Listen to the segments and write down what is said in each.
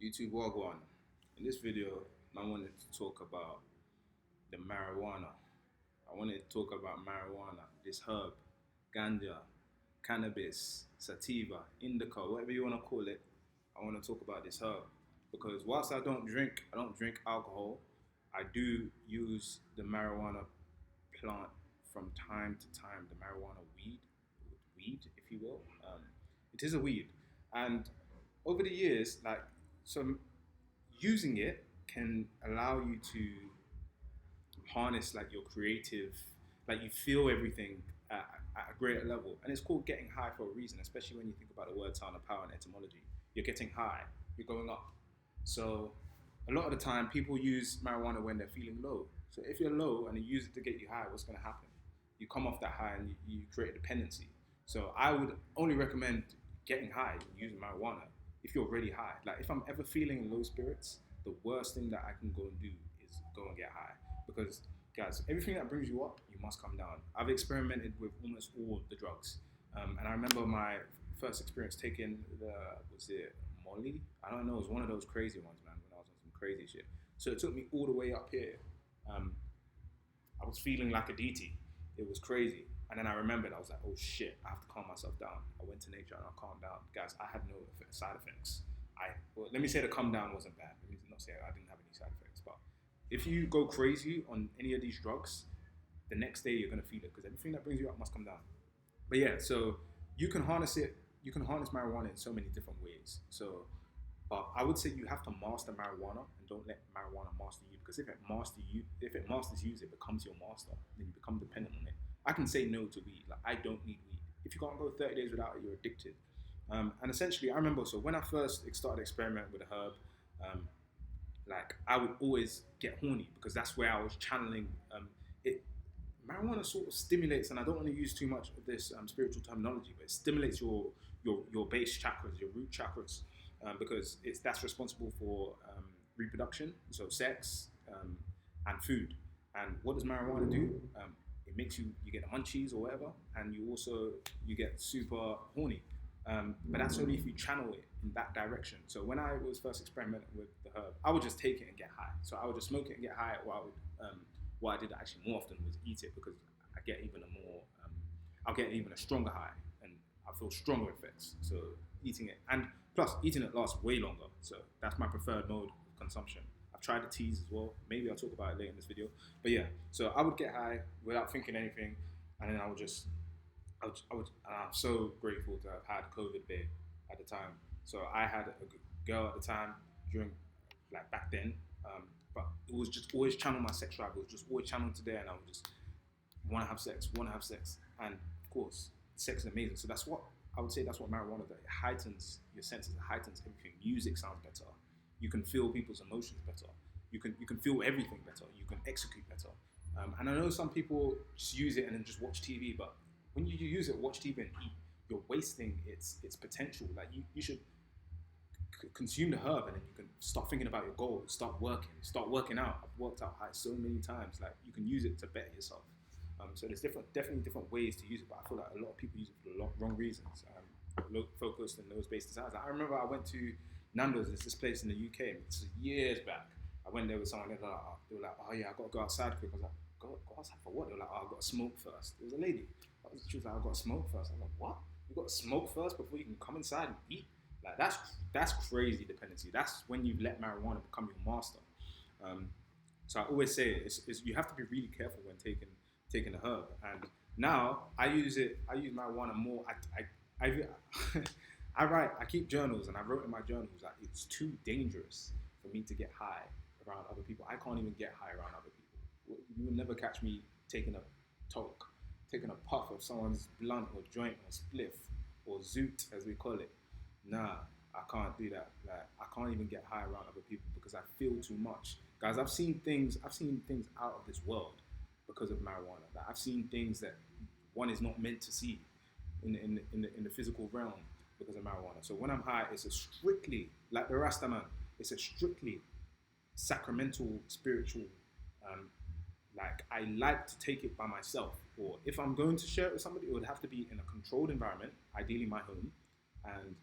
YouTube Wagwan. In this video, I wanted to talk about the marijuana. I wanted to talk about marijuana, this herb, ganja, cannabis, sativa, indica, whatever you want to call it. I want to talk about this herb because whilst I don't drink alcohol. I do use the marijuana plant from time to time. The marijuana weed, if you will. It is a weed, and over the years, so using it can allow you to harness like your creative, like you feel everything at a greater level, and it's called getting high for a reason. Especially when you think about the word sound of power and etymology, you're getting high, you're going up. So a lot of the time, people use marijuana when they're feeling low. So if you're low and you use it to get you high, what's going to happen? You come off that high and you create a dependency. So I would only recommend getting high and using marijuana if you're already high. Like if I'm ever feeling in low spirits, the worst thing that I can go and do is go and get high. Because guys, everything that brings you up, you must come down. I've experimented with almost all the drugs. And I remember my first experience taking was it Molly? I don't know, it was one of those crazy ones, man, when I was on some crazy shit. So it took me all the way up here. Um, I was feeling like a DT. It was crazy. And then I remembered, I was like, oh shit, I have to calm myself down. I went to nature and I calmed down. Guys, I had no side effects. Let me say the calm down wasn't bad. Let me not say I didn't have any side effects. But if you go crazy on any of these drugs, the next day you're going to feel it because everything that brings you up must come down. But yeah, so you can harness it. You can harness marijuana in so many different ways. So I would say you have to master marijuana and don't let marijuana master you because if it masters you, it becomes your master. Then you become dependent on it. I can say no to weed. Like I don't need weed. If you can't go 30 days without it, you're addicted. And essentially, I remember. So when I first started experimenting with the herb, um, like I would always get horny because that's where I was channeling it. Marijuana sort of stimulates, and I don't want to use too much of this spiritual terminology, but it stimulates your base chakras, your root chakras, because that's responsible for reproduction, so sex and food. And what does marijuana do? It makes you get the munchies or whatever, and you get super horny. But that's only if you channel it in that direction. So when I was first experimenting with the herb, I would just take it and get high. So I would just smoke it and get high. What I did actually more often was eat it because I get even a more, I'll get even a stronger high and I feel stronger effects. So eating it, and plus eating it lasts way longer. So that's my preferred mode of consumption. I've tried the teas as well. Maybe I'll talk about it later in this video. But yeah, so I would get high without thinking anything, and then I'm so grateful to have had COVID there at the time. So I had a girl at the time during, like back then, but it was just always channel my sex drive. It was just always channeled to there, and I would just want to have sex, and of course, sex is amazing. So that's what I would say. That's what marijuana does. It heightens your senses. It heightens everything. Music sounds better. You can feel people's emotions better. You can feel everything better. You can execute better. And I know some people just use it and then just watch TV, but when you use it, watch TV and eat, you're wasting its potential. Like you should consume the herb and then you can start thinking about your goals, start working out. I've worked out high so many times. Like you can use it to better yourself. So there's definitely different ways to use it, but I feel like a lot of people use it for the wrong reasons. Focused on those based desires. Like, I remember I went to Nando's. There's this place in the UK. It's years back. I went there with someone. They were like, oh yeah, I got to go outside quick. I was like, go outside for what? They were like, oh, I got to smoke first. It was a lady. She was like, I got to smoke first. I'm like, what? You got to smoke first before you can come inside and eat? Like that's crazy dependency. That's when you let marijuana become your master. So I always say you have to be really careful when taking the herb. And now I use marijuana more. I keep journals, and I wrote in my journals that it's too dangerous for me to get high around other people. I can't even get high around other people. You will never catch me taking taking a puff of someone's blunt or joint or spliff or zoot as we call it. Nah, I can't do that. Like I can't even get high around other people because I feel too much. Guys, I've seen things out of this world because of marijuana. Like, I've seen things that one is not meant to see in the physical realm because of marijuana. So when I'm high, it's a strictly, like the Rasta man, it's a strictly sacramental, spiritual. Like I like to take it by myself, or if I'm going to share it with somebody, it would have to be in a controlled environment, ideally my home, and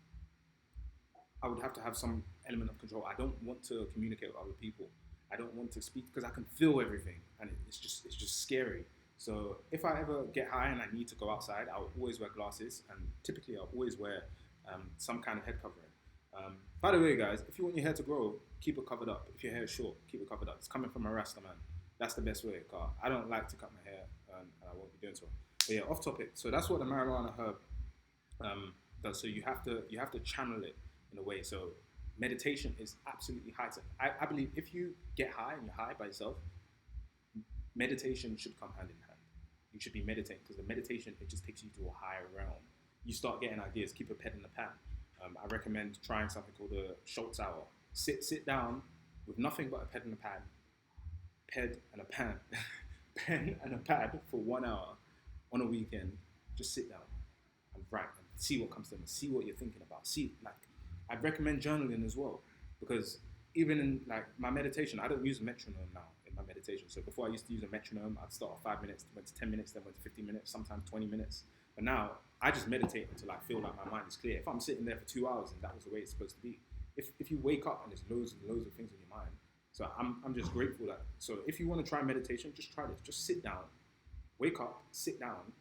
I would have to have some element of control. I don't want to communicate with other people. I don't want to speak because I can feel everything, and it's just scary. So if I ever get high and I need to go outside, I'll always wear glasses, and typically I'll always wear some kind of head covering. By the way, guys, if you want your hair to grow, keep it covered up. If your hair is short, keep it covered up. It's coming from a Rasta man. That's the best way. Cause I don't like to cut my hair, and I won't be doing so. But yeah, off topic. So that's what the marijuana herb does. So you have to channel it in a way. So meditation is absolutely high. I believe if you get high and you're high by yourself, meditation should come hand in hand. You should be meditating because the meditation, it just takes you to a higher realm. You start getting ideas. Keep a pen in the pan. I recommend trying something called a Schultz hour. Sit down with nothing but a pen and a pad, pen and a pad for 1 hour on a weekend. Just sit down and write and see what comes to them. See what you're thinking about. I'd recommend journaling as well, because even in like my meditation, I don't use a metronome now in my meditation. So before I used to use a metronome, I'd start at 5 minutes, went to 10 minutes, then went to 15 minutes, sometimes 20 minutes. But now I just meditate until I feel like my mind is clear. If I'm sitting there for 2 hours, and that was the way it's supposed to be. If you wake up and there's loads and loads of things in your mind, so I'm just grateful that. So if you want to try meditation, just try this. Just sit down, wake up, sit down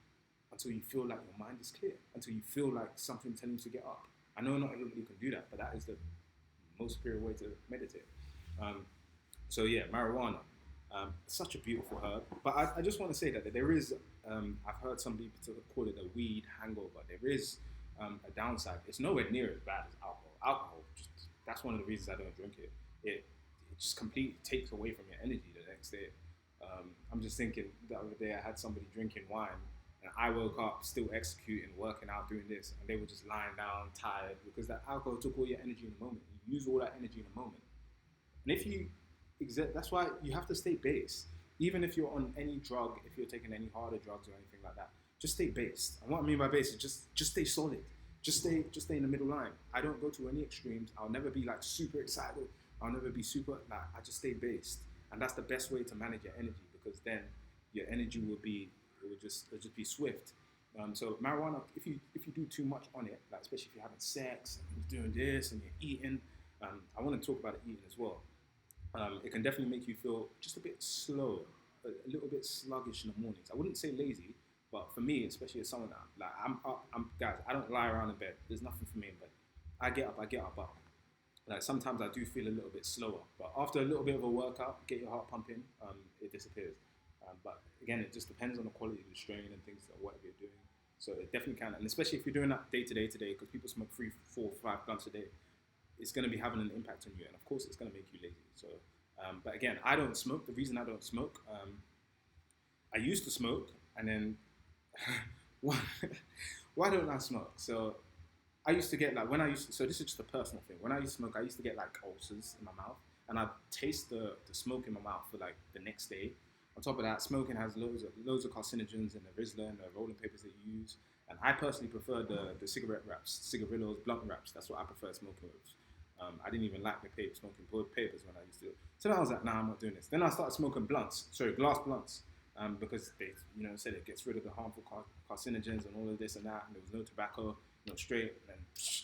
until you feel like your mind is clear, until you feel like something telling you to get up. I know not everybody can do that, but that is the most superior way to meditate. So yeah, marijuana, such a beautiful herb. But I just want to say that there is, I've heard some people call it a weed hangover. There is a downside. It's nowhere near as bad as alcohol. That's one of the reasons I don't drink it. It just completely takes away from your energy the next day. I'm just thinking the other day I had somebody drinking wine, and I woke up still executing, working out, doing this, and they were just lying down, tired, because that alcohol took all your energy in the moment. You use all that energy in the moment. And if you that's why you have to stay based. Even if you're on any drug, if you're taking any harder drugs or anything like that, just stay based. And what I mean by based is just stay solid. Just stay in the middle line. I don't go to any extremes. I'll never be like super excited. I'll never be super like, I just stay based. And that's the best way to manage your energy, because then your energy will just be swift. So marijuana, if you do too much on it, like especially if you're having sex and you're doing this and you're eating, I want to talk about eating as well. It can definitely make you feel just a bit slow, a little bit sluggish in the mornings. I wouldn't say lazy, but for me, especially as someone that like guys, I don't lie around in bed. There's nothing for me in bed. I get up, but like sometimes I do feel a little bit slower. But after a little bit of a workout, get your heart pumping, it disappears. But again, it just depends on the quality of the strain and things that whatever you're doing. So it definitely can, and especially if you're doing that day to day, because people smoke 3, 4, 5 blunts a day, it's going to be having an impact on you, and of course, it's going to make you lazy. So, but again, I don't smoke. The reason I don't smoke, I used to smoke, and then why don't I smoke? So I used to get like so this is just a personal thing. When I used to smoke, I used to get like ulcers in my mouth, and I'd taste the smoke in my mouth for like the next day. On top of that, smoking has loads of carcinogens in the Rizla and the rolling papers that you use. And I personally prefer the cigarette wraps, cigarillos, blunt wraps. That's what I prefer smoking with. I didn't even like smoking papers when I used to. So then I was like, nah, I'm not doing this. Then I started smoking glass blunts, because they, said it gets rid of the harmful carcinogens and all of this and that. And there was no tobacco, no straight, and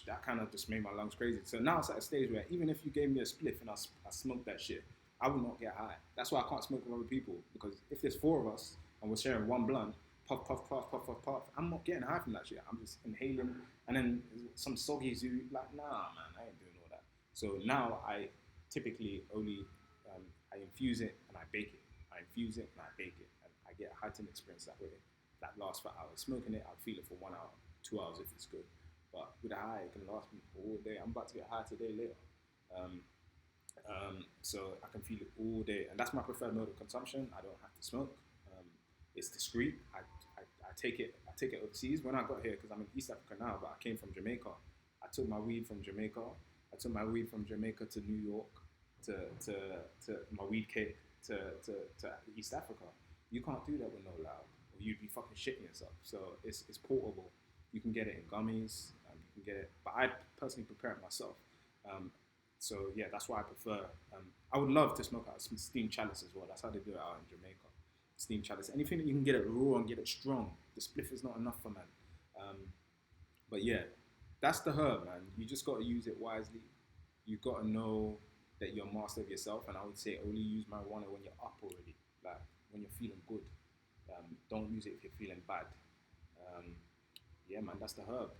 that kind of just made my lungs crazy. So now it's at a stage where even if you gave me a spliff and I smoked that shit, I would not get high. That's why I can't smoke with other people, because if there's 4 of us and we're sharing one blunt, puff, puff, puff, puff, puff, puff, I'm not getting high from that shit. I'm just inhaling, and then some soggy zoo, like, nah, man, I ain't doing all that. So now I typically only, I infuse it and I bake it. I infuse it and I bake it, and I get a heightened experience that way. That lasts for hours. Smoking it, I'll feel it for 1 hour, 2 hours if it's good. But with a high, it can last me all day. I'm about to get high today later. So I can feel it all day, and that's my preferred mode of consumption. I don't have to smoke. It's discreet. I take it overseas. When I got here, because I'm in East Africa now, but I came from Jamaica. I took my weed from Jamaica. I took my weed from Jamaica to New York, to my weed cake to East Africa. You can't do that with no loud, or you'd be fucking shitting yourself. So it's portable. You can get it in gummies. You can get it, but I personally prepare it myself. So yeah, that's why I prefer. I would love to smoke out of steam chalice as well. That's how they do it out in Jamaica. Steam chalice. Anything that you can get it raw and get it strong. The spliff is not enough for man. But yeah, that's the herb, man. You just got to use it wisely. You got to know that you're a master of yourself. And I would say only use marijuana when you're up already, like when you're feeling good. Don't use it if you're feeling bad. Um, yeah, man, that's the herb.